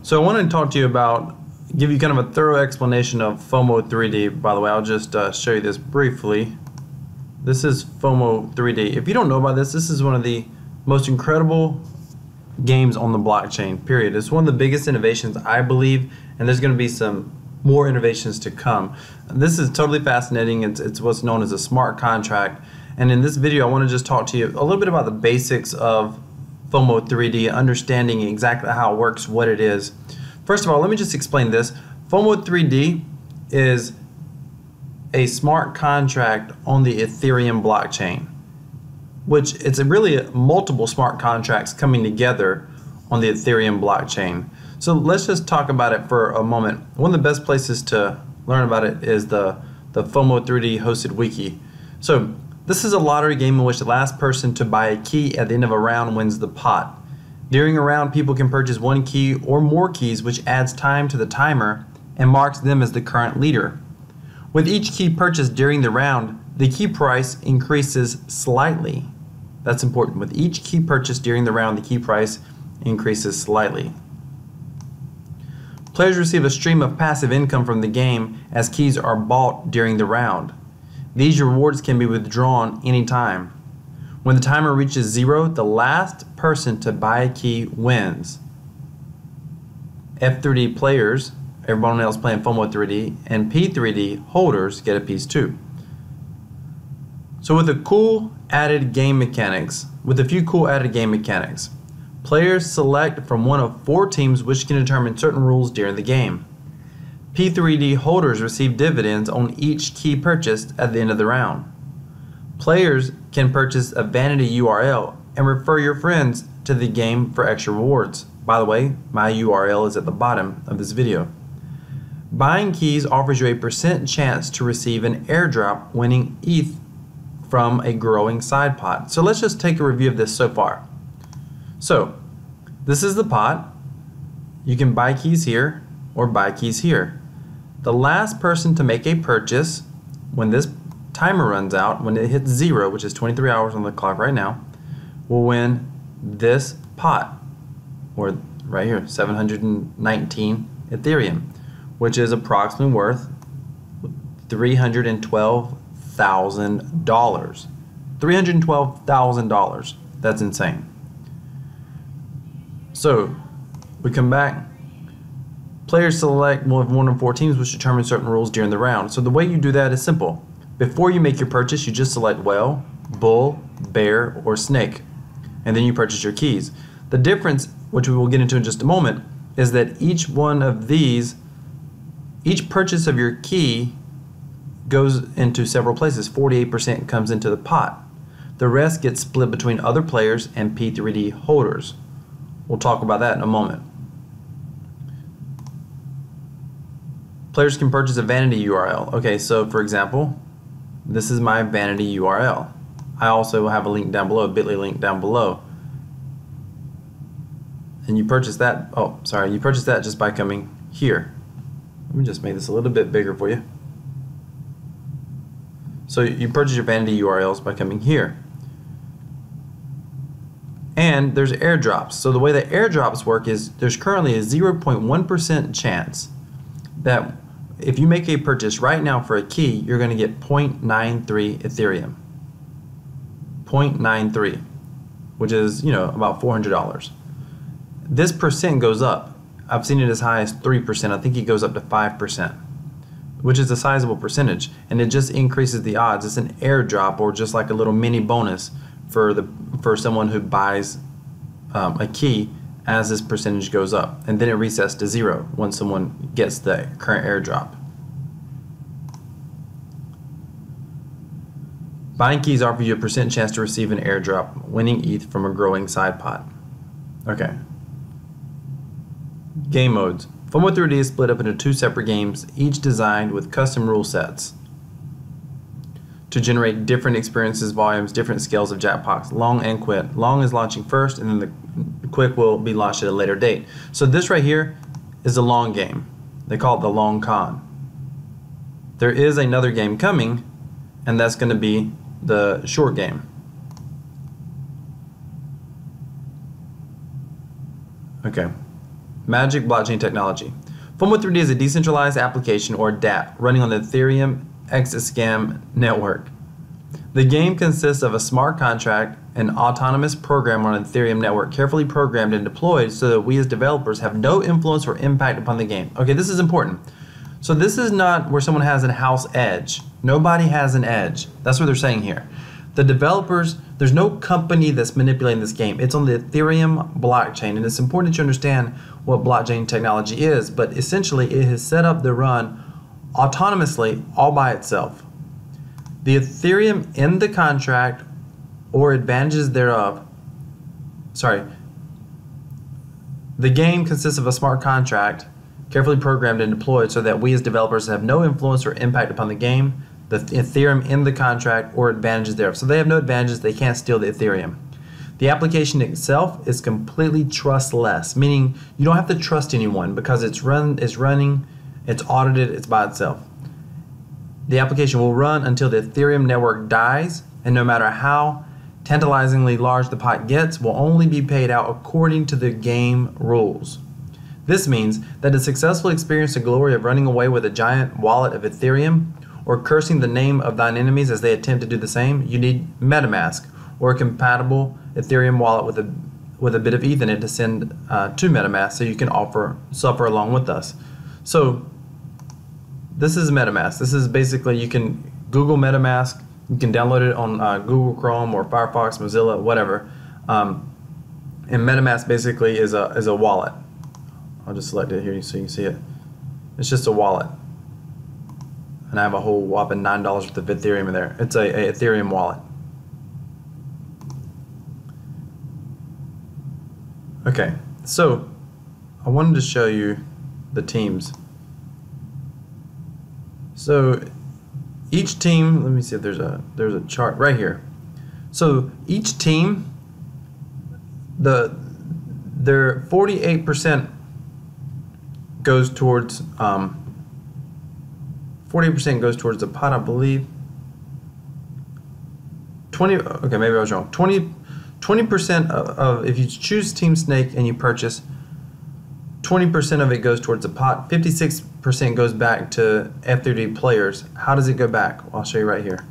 So I wanted to talk to you about, give you kind of a thorough explanation of FOMO3D. By the way, I'll just show you this briefly. This is FOMO3D. If you don't know about this, this is one of the most incredible games on the blockchain, period. It's one of the biggest innovations, I believe, and there's going to be some more innovations to come. This is totally fascinating. It's what's known as a smart contract. And in this video, I want to just talk to you a little bit about the basics of FOMO3D, understanding exactly how it works, what it is. First of all, let me just explain this. FOMO3D is a smart contract on the Ethereum blockchain, which it's really multiple smart contracts coming together on the Ethereum blockchain. So let's just talk about it for a moment. One of the best places to learn about it is the FOMO3D hosted wiki. So this is a lottery game in which the last person to buy a key at the end of a round wins the pot. During a round, people can purchase one key or more keys, which adds time to the timer and marks them as the current leader. With each key purchased during the round, the key price increases slightly. That's important. With each key purchased during the round, the key price increases slightly. Players receive a stream of passive income from the game as keys are bought during the round. These rewards can be withdrawn anytime. When the timer reaches 0, the last person to buy a key wins. F3D players, everyone else playing FOMO3D, and P3D holders get a piece too. So with a few cool added game mechanics, players select from one of 4 teams which can determine certain rules during the game. P3D holders receive dividends on each key purchased at the end of the round. Players can purchase a vanity URL and refer your friends to the game for extra rewards. By the way, my URL is at the bottom of this video. Buying keys offers you a % chance to receive an airdrop, winning ETH from a growing side pot. So let's just take a review of this so far. So this is the pot. You can buy keys here or buy keys here. The last person to make a purchase when this timer runs out, when it hits 0, which is 23 hours on the clock right now, will win this pot, or right here, 719 Ethereum, which is approximately worth $312,000. $312,000. That's insane. So we come back. Players select one of 4 teams which determine certain rules during the round. So the way you do that is simple. Before you make your purchase, you just select whale, bull, bear, or snake, and then you purchase your keys. The difference, which we will get into in just a moment, is that each purchase of your key goes into several places. 48% comes into the pot. The rest gets split between other players and P3D holders. We'll talk about that in a moment. Players can purchase a vanity URL. Okay, so for example, this is my vanity URL. I also have a link down below, a bit.ly link down below. And you purchase that, you purchase that just by coming here. Let me just make this a little bit bigger for you. So you purchase your vanity URLs by coming here. And there's airdrops. So the way that airdrops work is there's currently a 0.1% chance that if you make a purchase right now for a key, you're going to get 0.93 Ethereum. 0.93, which is, about $400. This percent goes up. I've seen it as high as 3%. I think it goes up to 5%, which is a sizable percentage, and it just increases the odds. It's an airdrop, or just like a little mini bonus for someone who buys a key as this percentage goes up, and then it resets to 0 once someone gets the current airdrop. Buying keys offer you a % chance to receive an airdrop, winning ETH from a growing side pot. Okay. Game modes. FOMO3D is split up into 2 separate games, each designed with custom rule sets to generate different experiences, volumes, different scales of jackpots, long and quick. Long is launching first, and then the quick will be launched at a later date. So this right here is a long game. They call it the long con. There is another game coming, and that's going to be the short game. Okay. Magic blockchain technology. FOMO3D is a decentralized application, or DApp, running on the Ethereum Exascam network. The game consists of a smart contract, an autonomous program on an Ethereum network, carefully programmed and deployed so that we as developers have no influence or impact upon the game. Okay, this is important. So this is not where someone has a house edge. Nobody has an edge. That's what they're saying here. The developers, there's no company that's manipulating this game. It's on the Ethereum blockchain, and it's important that you understand what blockchain technology is, but essentially it is set up to run autonomously all by itself. The Ethereum in the contract or advantages thereof, the game consists of a smart contract carefully programmed and deployed so that we as developers have no influence or impact upon the game, the Ethereum in the contract, or advantages thereof. So they have no advantages, they can't steal the Ethereum. The application itself is completely trustless, meaning you don't have to trust anyone because it's running, it's audited, it's by itself. The application will run until the Ethereum network dies, and no matter how tantalizingly large the pot gets, will only be paid out according to the game rules. This means that to successfully experience the glory of running away with a giant wallet of Ethereum, or cursing the name of thine enemies as they attempt to do the same, you need MetaMask, or a compatible Ethereum wallet with a bit of ETH in it to send to MetaMask so you can suffer along with us. So this is MetaMask. This is basically, you can Google MetaMask, you can download it on Google Chrome or Firefox, Mozilla, whatever. And MetaMask basically is a wallet. I'll just select it here so you can see it. It's just a wallet. And I have a whole whopping $9 worth of Ethereum in there. It's a Ethereum wallet. Okay, so I wanted to show you the teams. So each team, let me see if there's a chart right here. So each team, their 48% goes towards 40% goes towards the pot, I believe. 20. Okay, maybe I was wrong. 20% of if you choose Team Snake and you purchase, 20% of it goes towards the pot. 56% goes back to F3D players. How does it go back? Well, I'll show you right here.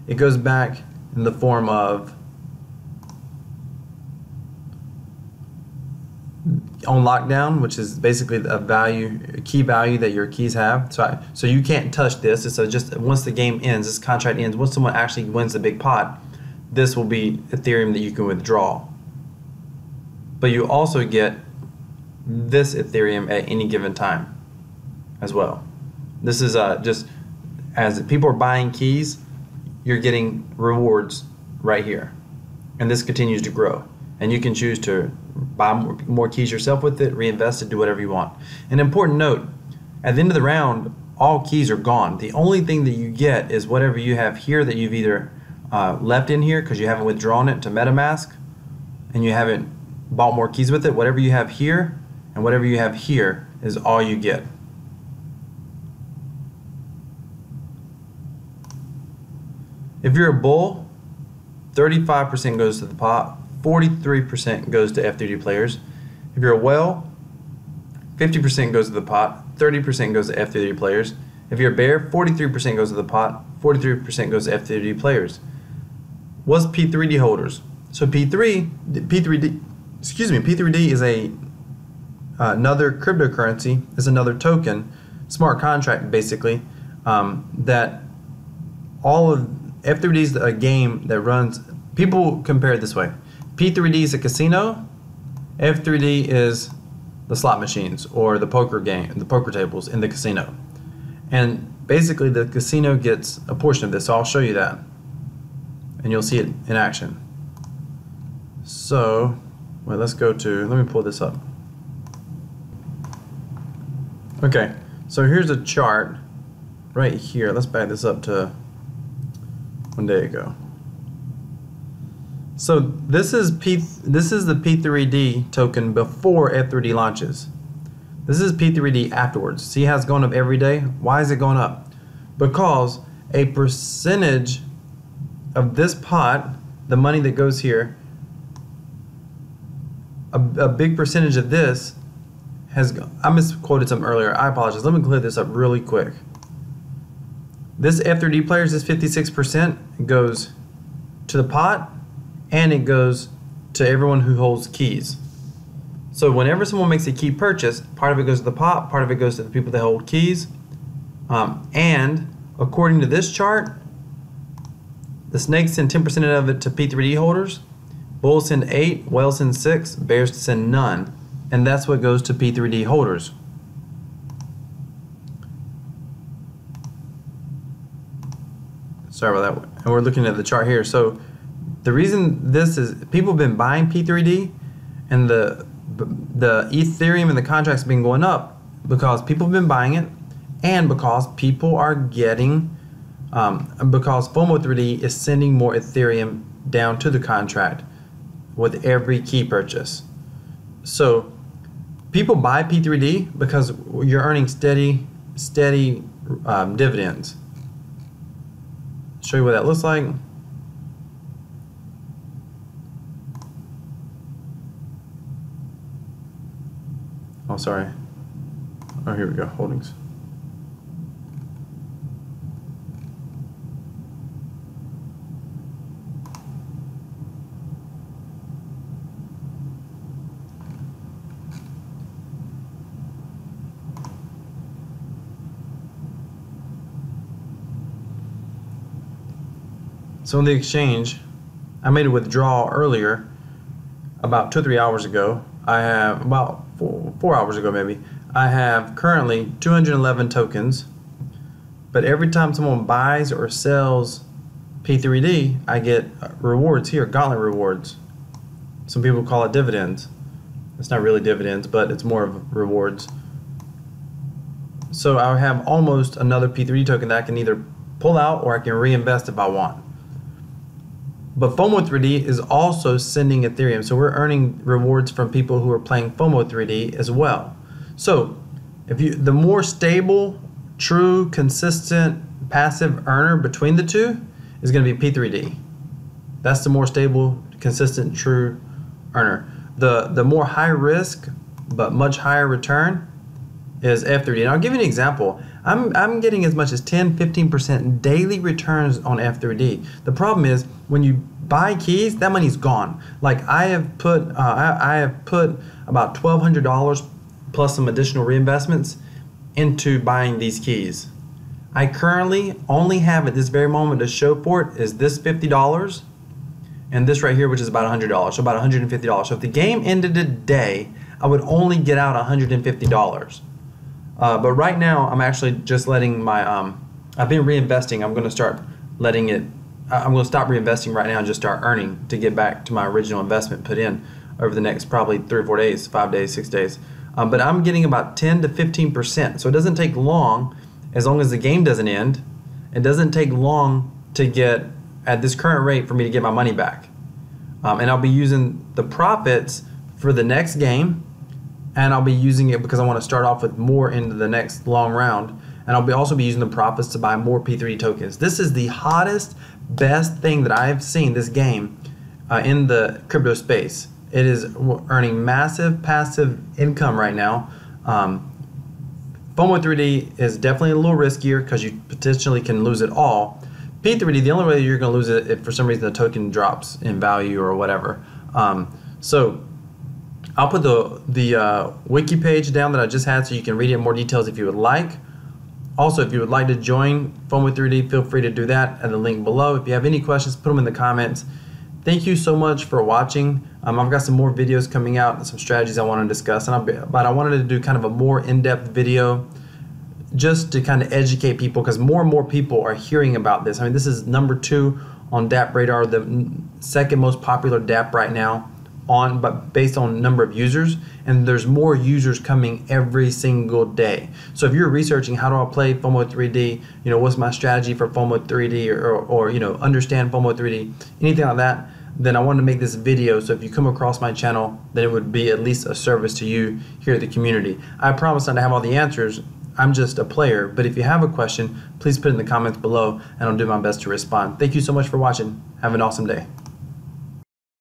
It goes back in the form of on lockdown, which is basically a key value that your keys have. So you can't touch this. So just once the game ends, this contract ends, once someone actually wins the big pot, this will be Ethereum that you can withdraw. But you also get this Ethereum at any given time as well. This is just as people are buying keys, you're getting rewards right here. And this continues to grow. And you can choose to buy more keys yourself with it, reinvest it, do whatever you want. An important note, at the end of the round, all keys are gone. The only thing that you get is whatever you have here that you've either left in here because you haven't withdrawn it to MetaMask and you haven't bought more keys with it. Whatever you have here and whatever you have here is all you get. If you're a bull, 35% goes to the pot, 43% goes to F3D players. If you're a whale, 50% goes to the pot, 30% goes to F3D players. If you're a bear, 43% goes to the pot, 43% goes to F3D players. What's P3D holders? So P3D is another cryptocurrency, is another token, smart contract basically, that all of F3D is a game that runs. People compare it this way. P3D is a casino, F3D is the slot machines or the poker tables in the casino. And basically the casino gets a portion of this, so I'll show you that. And you'll see it in action. So, well, let me pull this up. Okay, so here's a chart right here. Let's back this up to one day ago. So this is the P3D token before F3D launches. This is P3D afterwards. See how it's going up every day? Why is it going up? Because a percentage of this pot, the money that goes here, a big percentage of this I misquoted something earlier. I apologize. Let me clear this up really quick. This F3D players, this 56% goes to the pot, and it goes to everyone who holds keys. So whenever someone makes a key purchase, part of it goes to the pot, part of it goes to the people that hold keys. And according to this chart, the snakes send 10% of it to P3D holders, bulls send 8, whales send 6, bears send none. And that's what goes to P3D holders. Sorry about that. And we're looking at the chart here. So the reason this is, people have been buying P3D, and the Ethereum and the contracts have been going up because people have been buying it, and because people are getting, because FOMO3D is sending more Ethereum down to the contract with every key purchase. So people buy P3D because you're earning steady dividends. Show you what that looks like. Oh, sorry. Oh, here we go. Holdings. So in the exchange, I made a withdrawal earlier, about 2 or 3 hours ago. I have about 4 hours ago maybe. I have currently 211 tokens, but every time someone buys or sells P3D, I get rewards here, gauntlet rewards. Some people call it dividends. It's not really dividends, but it's more of rewards. So I have almost another P3D token that I can either pull out or I can reinvest if I want. But FOMO3D is also sending Ethereum, so we're earning rewards from people who are playing FOMO3D as well. So the more stable, true, consistent, passive earner between the two is going to be P3D. That's the more stable, consistent, true earner. The more high risk but much higher return is F3D. And I'll give you an example. I'm getting as much as 10-15% daily returns on F3D. The problem is when you buy keys, that money's gone. Like I have put about $1,200 plus some additional reinvestments into buying these keys. I currently only have at this very moment to show for it is this $50 and this right here, which is about $100, so about $150. So if the game ended today, I would only get out $150. But right now, I'm actually just letting my, I've been reinvesting. I'm going to start letting it, I'm going to stop reinvesting right now and just start earning to get back to my original investment put in over the next probably 3 or 4 days, 5 days, 6 days. But I'm getting about 10 to 15%. So it doesn't take long, as long as the game doesn't end. It doesn't take long to get, at this current rate, for me to get my money back. And I'll be using the profits for the next game, and I'll be using it because I want to start off with more into the next long round, and I'll also be using the profits to buy more P3D tokens. This is the hottest, best thing that I've seen this game in the crypto space. It is earning massive passive income right now. FOMO3D is definitely a little riskier because you potentially can lose it all. P3D, the only way you're going to lose it if for some reason the token drops in value or whatever. So I'll put the wiki page down that I just had so you can read it in more details if you would like. Also, if you would like to join FOMO3D, feel free to do that at the link below. If you have any questions, put them in the comments. Thank you so much for watching. I've got some more videos coming out and some strategies I want to discuss, but I wanted to do kind of a more in-depth video just to kind of educate people, because more and more people are hearing about this. I mean, this is #2 on DApp Radar, the second most popular DApp right now, but based on number of users, and there's more users coming every single day. So if you're researching how do I play FOMO3D, you know, what's my strategy for FOMO3D, or you know, understand FOMO3D, anything like that, then I wanted to make this video so if you come across my channel, then it would be at least a service to you here at the community. I promise not to have all the answers. I'm just a player, but if you have a question, please put it in the comments below and I'll do my best to respond. Thank you so much for watching. Have an awesome day.